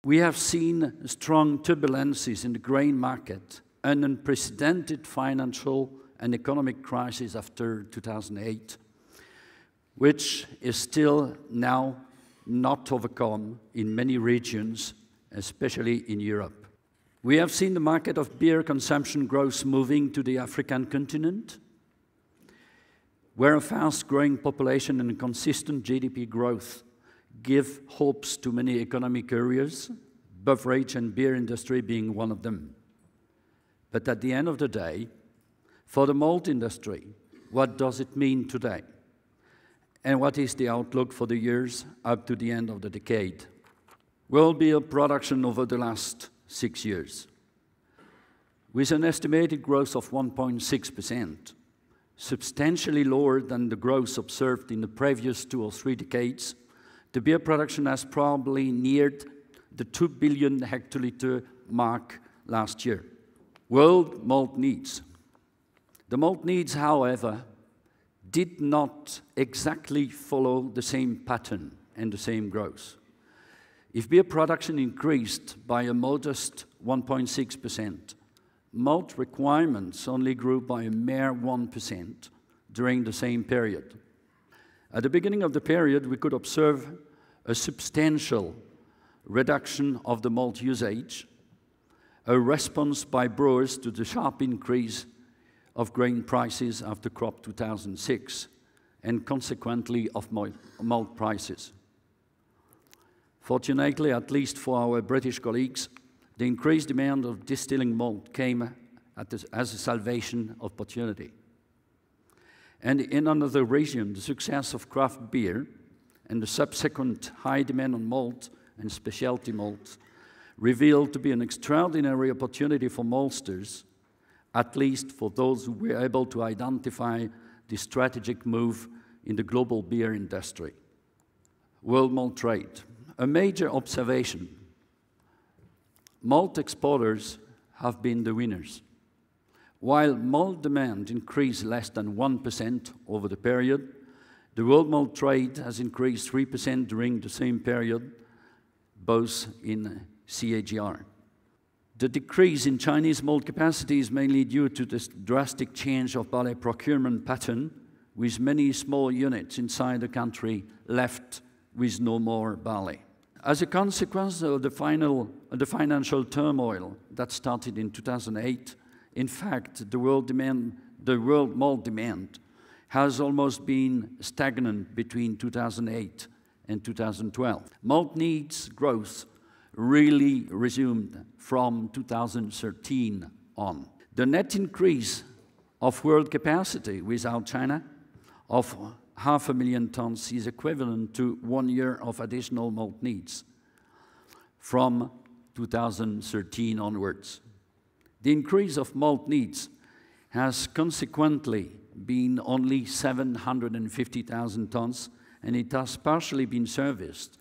We have seen strong turbulences in the grain market, an unprecedented financial and economic crisis after 2008, which is still now not overcome in many regions, especially in Europe. We have seen the market of beer consumption growth moving to the African continent, where a fast-growing population and consistent GDP growth give hopes to many economic areas, beverage and beer industry being one of them. But at the end of the day, for the malt industry, what does it mean today? And what is the outlook for the years up to the end of the decade? World beer production over the last 6 years, with an estimated growth of 1.6%, substantially lower than the growth observed in the previous 2 or 3 decades, the beer production has probably neared the 2 billion hectoliter mark last year. World malt needs. The malt needs, however, did not exactly follow the same pattern and the same growth. If beer production increased by a modest 1.6%, malt requirements only grew by a mere 1% during the same period. At the beginning of the period, we could observe a substantial reduction of the malt usage, a response by brewers to the sharp increase of grain prices after crop 2006, and consequently of malt prices. Fortunately, at least for our British colleagues, the increased demand of distilling malt came as a salvation opportunity. And in another region, the success of craft beer and the subsequent high demand on malt and specialty malt revealed to be an extraordinary opportunity for maltsters, at least for those who were able to identify the strategic move in the global beer industry. World malt trade. A major observation. Malt exporters have been the winners. While malt demand increased less than 1% over the period, the world malt trade has increased 3% during the same period, both in CAGR. The decrease in Chinese malt capacity is mainly due to the drastic change of barley procurement pattern, with many small units inside the country left with no more barley. As a consequence of the financial turmoil that started in 2008, in fact, the world malt demand has almost been stagnant between 2008 and 2012. Malt needs growth really resumed from 2013 on. The net increase of world capacity without China of 500,000 tons is equivalent to 1 year of additional malt needs from 2013 onwards. The increase of malt needs has consequently been only 750,000 tons, and it has partially been serviced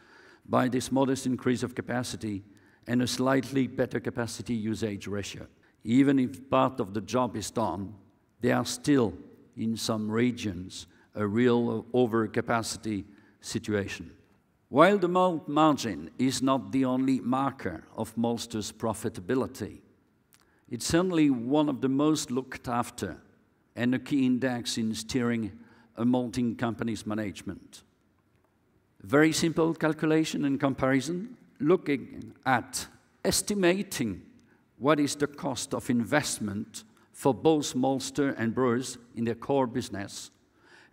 by this modest increase of capacity and a slightly better capacity usage ratio. Even if part of the job is done, there are still, in some regions, a real overcapacity situation. While the malt margin is not the only marker of maltsters' profitability, it's certainly one of the most looked after and a key index in steering a malting company's management. Very simple calculation and comparison, looking at estimating what is the cost of investment for both maltster and brewers in their core business,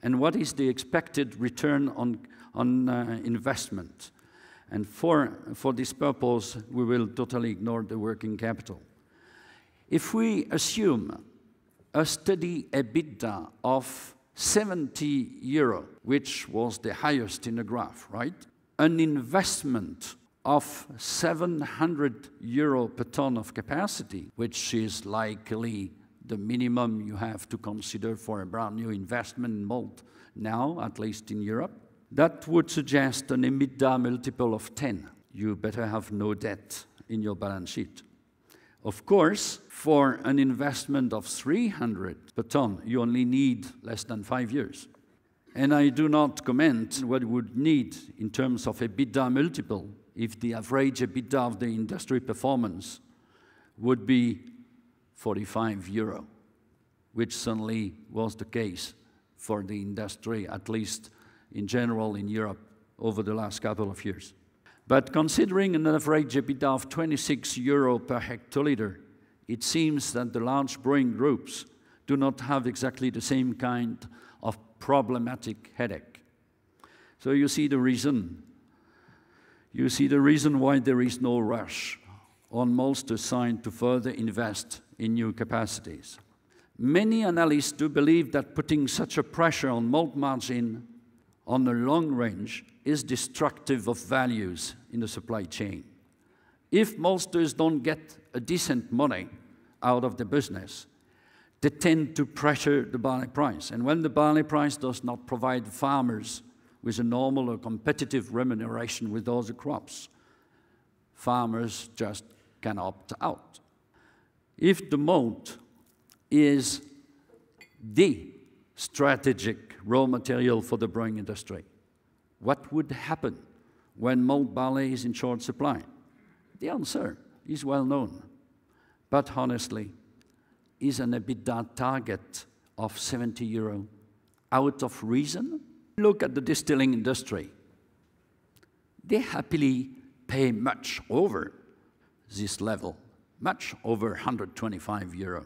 and what is the expected return on investment. And for this purpose, we will totally ignore the working capital. If we assume a steady EBITDA of 70 euro, which was the highest in the graph, right? An investment of 700 euro per ton of capacity, which is likely the minimum you have to consider for a brand new investment in malt now, at least in Europe, that would suggest an EBITDA multiple of 10. You better have no debt in your balance sheet. Of course, for an investment of 300 per ton, you only need less than 5 years. And I do not comment what you would need in terms of EBITDA multiple if the average EBITDA of the industry performance would be 45 euro, which certainly was the case for the industry, at least in general in Europe, over the last couple of years. But considering an average EBITDA of 26 euro per hectoliter, it seems that the large brewing groups do not have exactly the same kind of problematic headache. So you see the reason. You see the reason why there is no rush on Malt's side to further invest in new capacities. Many analysts do believe that putting such a pressure on malt margin on the long range is destructive of values in the supply chain. If maltsters don't get a decent money out of the business, they tend to pressure the barley price. And when the barley price does not provide farmers with a normal or competitive remuneration with other crops, farmers just can opt out. If the malt is the strategic raw material for the brewing industry, what would happen when malt barley is in short supply? The answer is well known. But honestly, is an EBITDA target of 70 euro out of reason? Look at the distilling industry. They happily pay much over this level, much over 125 euro.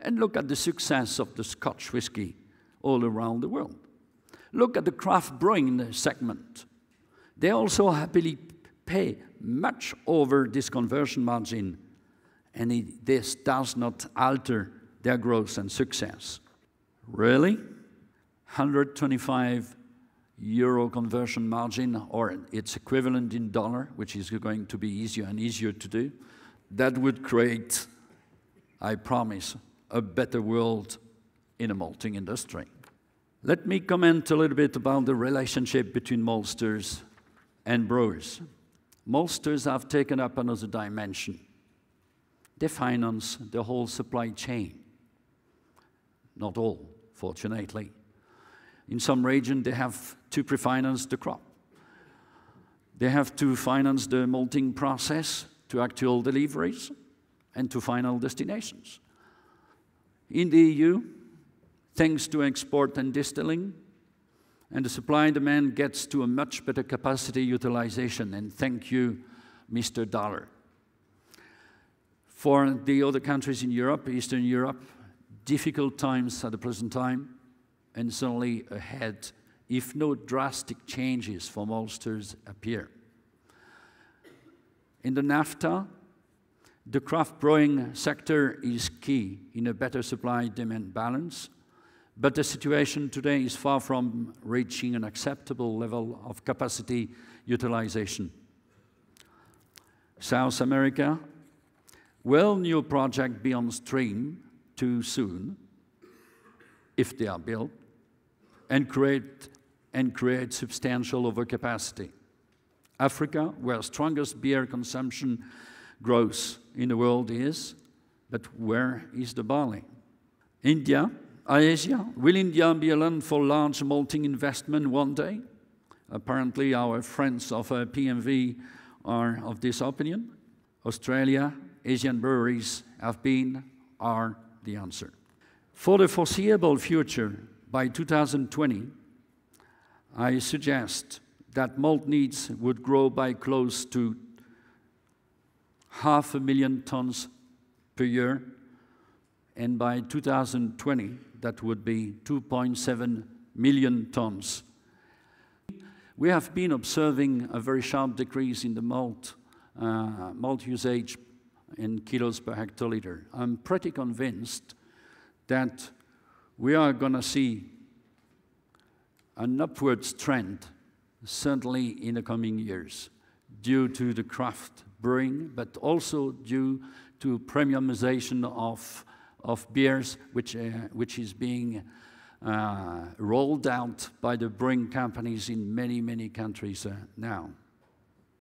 And look at the success of the Scotch whisky all around the world. Look at the craft brewing segment. They also happily pay much over this conversion margin, and this does not alter their growth and success. Really? 125 euro conversion margin, or its equivalent in dollar, which is going to be easier and easier to do, that would create, I promise, a better world in the malting industry. Let me comment a little bit about the relationship between maltsters and brewers. Maltsters have taken up another dimension. They finance the whole supply chain. Not all, fortunately. In some regions, they have to pre-finance the crop. They have to finance the malting process to actual deliveries and to final destinations. In the EU, thanks to export and distilling, and the supply and demand gets to a much better capacity utilization, and thank you, Mr. Dollar. For the other countries in Europe, Eastern Europe, difficult times at the present time, and certainly ahead, if no drastic changes for maltsters appear. In the NAFTA, the craft brewing sector is key in a better supply-demand balance, but the situation today is far from reaching an acceptable level of capacity utilization. South America, will new projects be on stream too soon, if they are built, and create substantial overcapacity? Africa, where strongest beer consumption growth in the world is, but where is the barley? India, Asia, will India be a land for large malting investment one day? Apparently our friends of PMV are of this opinion. Australia, Asian breweries have been, are the answer. For the foreseeable future, by 2020, I suggest that malt needs would grow by close to 500,000 tons per year, and by 2020, that would be 2.7 million tons. We have been observing a very sharp decrease in the malt usage in kilos per hectoliter. I'm pretty convinced that we are going to see an upwards trend, certainly in the coming years, due to the craft brewing, but also due to premiumization of beers, which is being rolled out by the brewing companies in many, many countries now.